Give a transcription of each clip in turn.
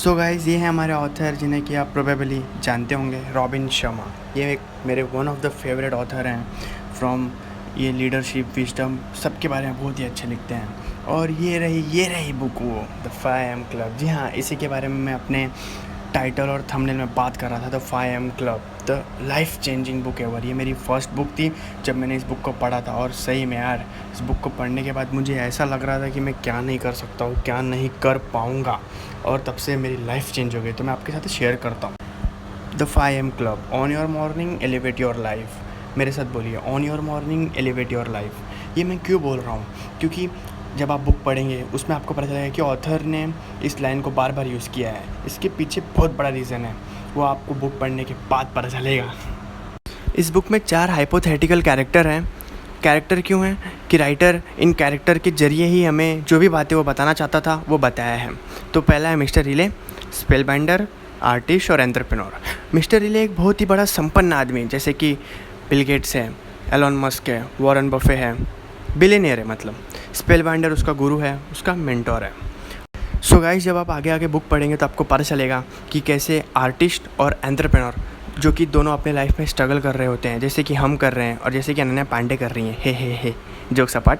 So guys, ये हैं हमारे ऑथर जिन्हें कि आप प्रोबेबली जानते होंगे, रॉबिन शर्मा। ये एक मेरे one of the favourite author हैं फ्रॉम। ये लीडरशिप, विजडम सबके बारे में बहुत ही अच्छे लिखते हैं। और ये रही बुक, वो द 5 AM क्लब। जी हाँ, इसी के बारे में मैं अपने टाइटल और थंबनेल में बात कर रहा था। The 5 AM club, the life changing book ever. ये मेरी फर्स्ट बुक थी जब मैंने इस बुक को पढ़ा था। और सही में यार, इस बुक को पढ़ने के बाद मुझे ऐसा लग रहा था कि मैं क्या नहीं कर सकता हूँ, क्या नहीं कर पाऊँगा। और तब से मेरी लाइफ चेंज हो गई। तो मैं आपके साथ शेयर करता हूँ। The 5 AM club, on your morning elevate your life. मेरे साथ बोलिए, on your morning elevate your life. ये मैं क्यों बोल रहा हूँ? क्योंकि जब आप बुक पढ़ेंगे उसमें आपको पता चलेगा कि ऑथर ने इस लाइन को बार बार यूज़ किया है। इसके पीछे बहुत बड़ा रीज़न है, वो आपको बुक पढ़ने के बाद पता चलेगा। इस बुक में 4 हाइपोथेटिकल कैरेक्टर हैं। कैरेक्टर क्यों हैं? कि राइटर इन कैरेक्टर के ज़रिए ही हमें जो भी बातें वो बताना चाहता था वो बताया है। तो पहला है मिस्टर रिले, स्पेलबाइंडर, आर्टिस्ट और एंटरप्रेन्योर। मिस्टर रिले एक बहुत ही बड़ा संपन्न आदमी, जैसे कि बिल गेट्स है, एलोन मस्क है, वॉरेन बफे है, बिलियनियर है मतलब। स्पेलबाइंडर उसका गुरु है, उसका मेंटोर है। सो गाइस, जब आप आगे आगे बुक पढ़ेंगे तो आपको पता चलेगा कि कैसे आर्टिस्ट और एंटरप्रेन्योर, जो कि दोनों अपने लाइफ में स्ट्रगल कर रहे होते हैं, जैसे कि हम कर रहे हैं और जैसे कि अनन्या पांडे कर रही हैं, हे जोक्स अपार्ट।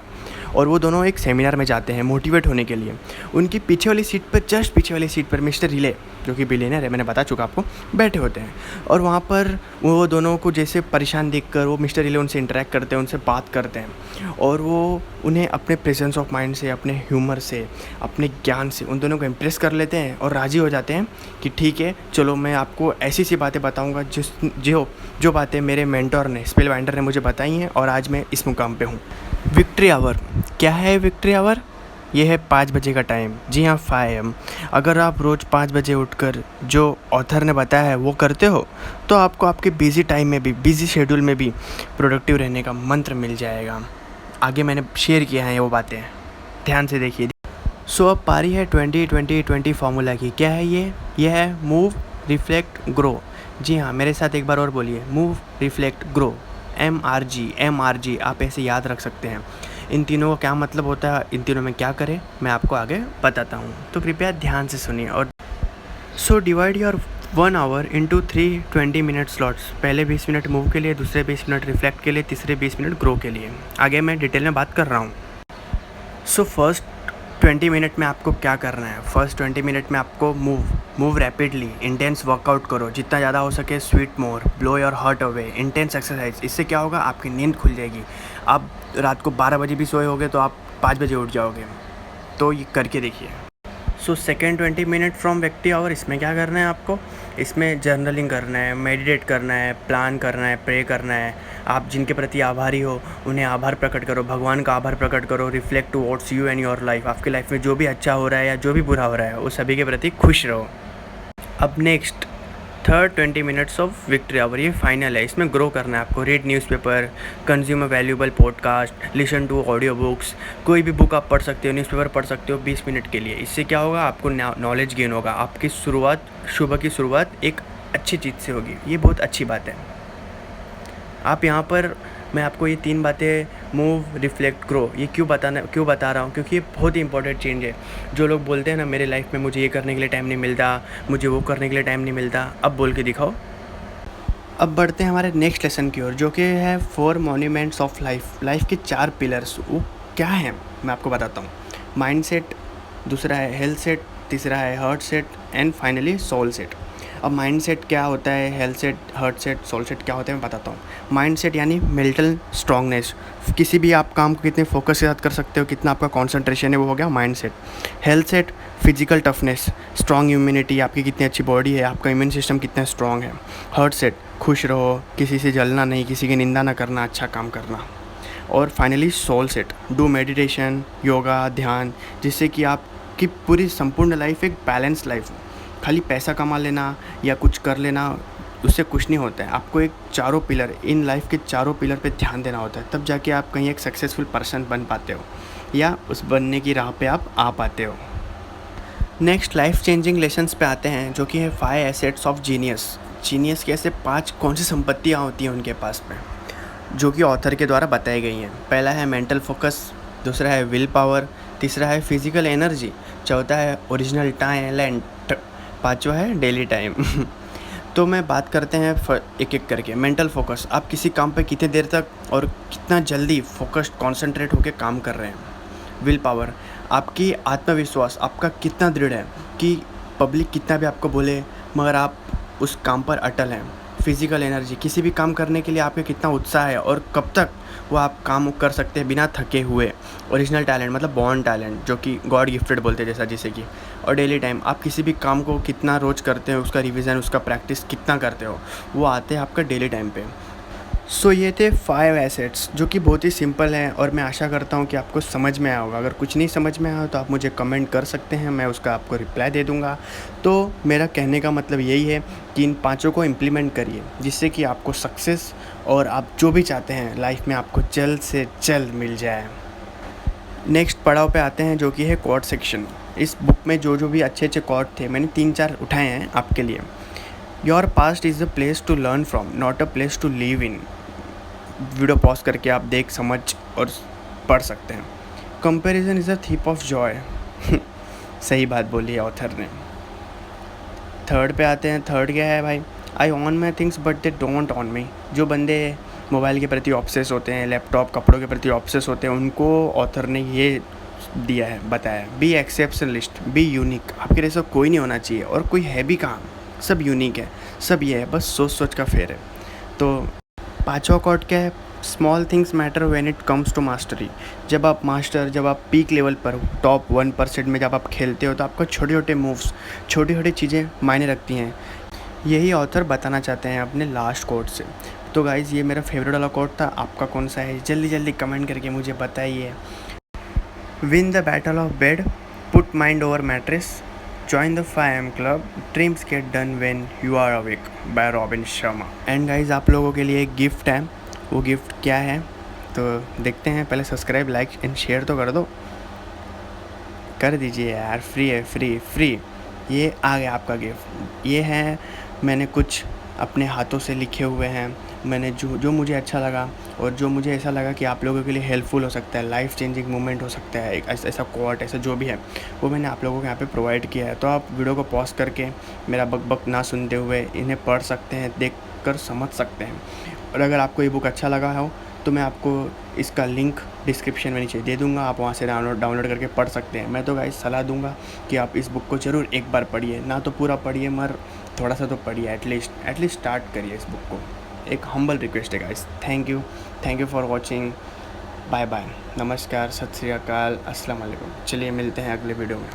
और वो दोनों एक सेमिनार में जाते हैं मोटिवेट होने के लिए। उनकी पीछे वाली सीट पर, जस्ट पीछे वाली सीट पर मिस्टर रिले, जो कि बिलियनर है, मैंने बता चुका आपको, बैठे होते हैं। और वहाँ पर वो दोनों को जैसे परेशान देखकर वो मिस्टर रिले उनसे इंटरेक्ट करते हैं, उनसे बात करते हैं। और वो उन्हें अपने प्रेजेंस ऑफ माइंड से, अपने ह्यूमर से, अपने ज्ञान से उन दोनों को इम्प्रेस कर लेते हैं और राज़ी हो जाते हैं कि ठीक है, चलो मैं आपको ऐसी सी बातें बताऊँगा जो बातें मेरे मेंटोर ने, स्पेलबाइंडर ने मुझे बताई हैं, और आज मैं इस मुकाम पे हूँ। विक्ट्री आवर, क्या है विक्ट्री आवर? ये है 5 बजे का टाइम। जी हाँ, 5 AM। अगर आप रोज़ 5 बजे उठकर जो ऑथर ने बताया है वो करते हो तो आपको आपके बिज़ी टाइम में भी, बिज़ी शेड्यूल में भी प्रोडक्टिव रहने का मंत्र मिल जाएगा। आगे मैंने शेयर किया है वो बातें, ध्यान से देखिए। सो अब पारी है 20-20-20 फार्मूला की। क्या है ये? है मूव, रिफ्लेक्ट, ग्रो। जी हाँ, मेरे साथ एक बार और बोलिए, मूव, रिफ्लेक्ट, ग्रो। MRG आप ऐसे याद रख सकते हैं। इन तीनों का क्या मतलब होता है, इन तीनों में क्या करें, मैं आपको आगे बताता हूँ, तो कृपया ध्यान से सुनिए। और so divide your 1 our into 3 20-minute slots. पहले 20 मिनट मूव के लिए, दूसरे 20 मिनट रिफ्लेक्ट के लिए, तीसरे 20 मिनट ग्रो के लिए। आगे मैं डिटेल में बात कर रहा हूँ। सो फर्स्ट 20 मिनट में आपको क्या करना है? फर्स्ट 20 मिनट में आपको मूव रैपिडली, इंटेंस वर्कआउट करो, जितना ज़्यादा हो सके, sweet more, blow your heart away, intense exercise. इससे क्या होगा? आपकी नींद खुल जाएगी। आप रात को 12 बजे भी सोए होगे तो आप 5 बजे उठ जाओगे। तो ये करके देखिए। So second 20 minute from victory hour, इसमें क्या करना है आपको? इसमें जर्नलिंग करना है, मेडिटेट करना है, प्लान करना है, प्रे करना है। आप जिनके प्रति आभारी हो उन्हें आभार प्रकट करो, भगवान का आभार प्रकट करो। Reflect towards you and your life. आपकी लाइफ में जो भी अच्छा हो रहा है या जो भी बुरा हो रहा है, वो सभी के प्रति खुश रहो। अब next third 20 minutes of victory hour, ये फाइनल है। इसमें ग्रो करना है आपको। Read newspaper, consume a valuable podcast, listen to audio books. कोई भी बुक आप पढ़ सकते हो, न्यूज़पेपर पढ़ सकते हो 20 मिनट के लिए। इससे क्या होगा? आपको नॉलेज गेन होगा। आपकी शुरुआत, सुबह की शुरुआत एक अच्छी चीज़ से होगी। ये बहुत अच्छी बात है। आप यहाँ पर, मैं आपको ये 3 बातें, मूव, रिफ्लेक्ट, ग्रो, ये क्यों बता रहा हूँ? क्योंकि ये बहुत ही इंपॉर्टेंट चेंज है। जो लोग बोलते हैं ना, मेरे लाइफ में मुझे ये करने के लिए टाइम नहीं मिलता, मुझे वो करने के लिए टाइम नहीं मिलता, अब बोल के दिखाओ। अब बढ़ते हैं हमारे नेक्स्ट लेसन की ओर, जो कि है 4 मॉन्यूमेंट्स ऑफ लाइफ। लाइफ के 4 पिलर्स, वो क्या हैं मैं आपको बताता हूँ। माइंड सेट, दूसरा है हेल्थ सेट, तीसरा है heart set, and finally soul set. अब माइंड सेट क्या होता है, health set, heart set, soul set क्या होता है, मैं बताता हूँ। माइंड सेट यानी मेंटल स्ट्रांगनेस, किसी भी आप काम को कितने फोकस के साथ कर सकते हो, कितना आपका कंसंट्रेशन है, वो हो गया mind set. Health set, physical toughness, strong immunity, आपकी कितनी अच्छी बॉडी है, आपका इम्यून सिस्टम कितना स्ट्रॉन्ग है। हार्ट सेट, खुश रहो, किसी से जलना नहीं, किसी की निंदा ना करना, अच्छा काम करना। और finally soul set, do meditation, yoga, ध्यान, जिससे कि आपकी पूरी संपूर्ण लाइफ एक बैलेंस लाइफ हो। खाली पैसा कमा लेना या कुछ कर लेना, उससे कुछ नहीं होता है। आपको एक चारों पिलर, इन लाइफ के चारों पिलर पे ध्यान देना होता है, तब जाके आप कहीं एक सक्सेसफुल पर्सन बन पाते हो या उस बनने की राह पे आप आ पाते हो। नेक्स्ट लाइफ चेंजिंग लेसन्स पे आते हैं, जो कि है 5 एसेट्स ऑफ जीनियस। जीनियस की ऐसे 5 कौन सी संपत्तियाँ होती हैं उनके पास में, जो कि ऑथर के द्वारा बताई गई हैं। पहला है मेंटल फोकस, दूसरा है विल पावर, तीसरा है फिजिकल एनर्जी, चौथा है ओरिजिनल टैलेंट, पाँचवा है डेली टाइम। तो मैं बात करते हैं एक एक करके। मेंटल फोकस, आप किसी काम पे कितने देर तक और कितना जल्दी फोकस्ड कॉन्सेंट्रेट होकर काम कर रहे हैं। विल पावर, आपकी आत्मविश्वास आपका कितना दृढ़ है कि पब्लिक कितना भी आपको बोले मगर आप उस काम पर अटल हैं। फिजिकल एनर्जी, किसी भी काम करने के लिए आपके कितना उत्साह है और कब तक वो आप काम कर सकते हैं बिना थके हुए। ओरिजिनल टैलेंट मतलब बॉर्न टैलेंट, जो कि गॉड गिफ्टेड बोलते हैं जैसा जिसे कि। और डेली टाइम, आप किसी भी काम को कितना रोज़ करते हो, उसका रिवीजन, उसका प्रैक्टिस कितना करते हो, वो आते हैं आपका डेली टाइम पे। सो ये थे 5 एसेट्स जो कि बहुत ही सिंपल हैं और मैं आशा करता हूँ कि आपको समझ में आया होगा। अगर कुछ नहीं समझ में आया तो आप मुझे कमेंट कर सकते हैं, मैं उसका आपको रिप्लाई दे दूँगा। तो मेरा कहने का मतलब यही है कि इन पाँचों को इम्प्लीमेंट करिए जिससे कि आपको सक्सेस और आप जो भी चाहते हैं लाइफ में आपको जल्द से जल्द मिल जाए। नेक्स्ट पड़ाव पे आते हैं जो कि है कोट सेक्शन। इस बुक में जो भी अच्छे अच्छे कोट थे मैंने 3-4 उठाए हैं आपके लिए। Your past is a place to learn from, not a place to live in. Video pause करके आप देख समझ और पढ़ सकते हैं। Comparison is a thief of joy. सही बात बोली है ऑथर ने। थर्ड पे आते हैं। थर्ड क्या है भाई? I on my things but they don't on me. जो बंदे मोबाइल के प्रति ऑब्सेस होते हैं, लैपटॉप कपड़ों के प्रति ऑब्सेस होते हैं, उनको ऑथर ने ये दिया है, बताया। Be exceptionalist, be unique. आपके जैसा कोई नहीं होना चाहिए और कोई है भी कहाँ, सब यूनिक है, सब ये है, बस सोच सोच का फेर है। तो पाँचवा कोट क्या है? Small things matter when it comes to mastery. जब आप पीक लेवल पर टॉप 1% में जब आप खेलते हो तो आपको छोटे छोटे मूव्स, छोटी छोटी चीज़ें मायने रखती हैं। यही ऑथर बताना चाहते हैं अपने लास्ट कोट से। तो गाइज़ ये मेरा फेवरेट वाला कोट था। आपका कौन सा है जल्दी जल्दी कमेंट करके मुझे बताइए। Win the battle of bed, put mind over mattress, join the 5 AM club, dreams get done when you are awake, by Robin Sharma. And guys आप लोगों के लिए एक गिफ्ट है। वो गिफ्ट क्या है तो देखते हैं। पहले सब्सक्राइब, लाइक एंड शेयर तो कर दो, कर दीजिए यार, फ्री है, फ्री। ये आ गया आपका गिफ्ट। ये है, मैंने कुछ अपने हाथों से लिखे हुए हैं। मैंने जो मुझे अच्छा लगा और जो मुझे ऐसा लगा कि आप लोगों के लिए हेल्पफुल हो सकता है, लाइफ चेंजिंग मोमेंट हो सकता है, एक ऐसा कोट, ऐसा जो भी है, वो मैंने आप लोगों को यहाँ पे प्रोवाइड किया है। तो आप वीडियो को पॉज करके मेरा बक ना सुनते हुए इन्हें पढ़ सकते हैं, देख कर समझ सकते हैं। और अगर आपको ये बुक अच्छा लगा हो तो मैं आपको इसका लिंक डिस्क्रिप्शन में नीचे दे दूँगा, आप वहाँ से डाउनलोड करके पढ़ सकते हैं। मैं तो गाइस सलाह दूँगा कि आप इस बुक को ज़रूर एक बार पढ़िए, ना तो पूरा पढ़िए मगर थोड़ा सा तो पढ़िए, एटलीस्ट स्टार्ट करिए इस बुक को। एक हम्बल रिक्वेस्ट है guys. Thank you for watching. Bye bye, नमस्कार, सत श्री अकाल, अस्सलाम वालेकुम। चलिए मिलते हैं अगले वीडियो में।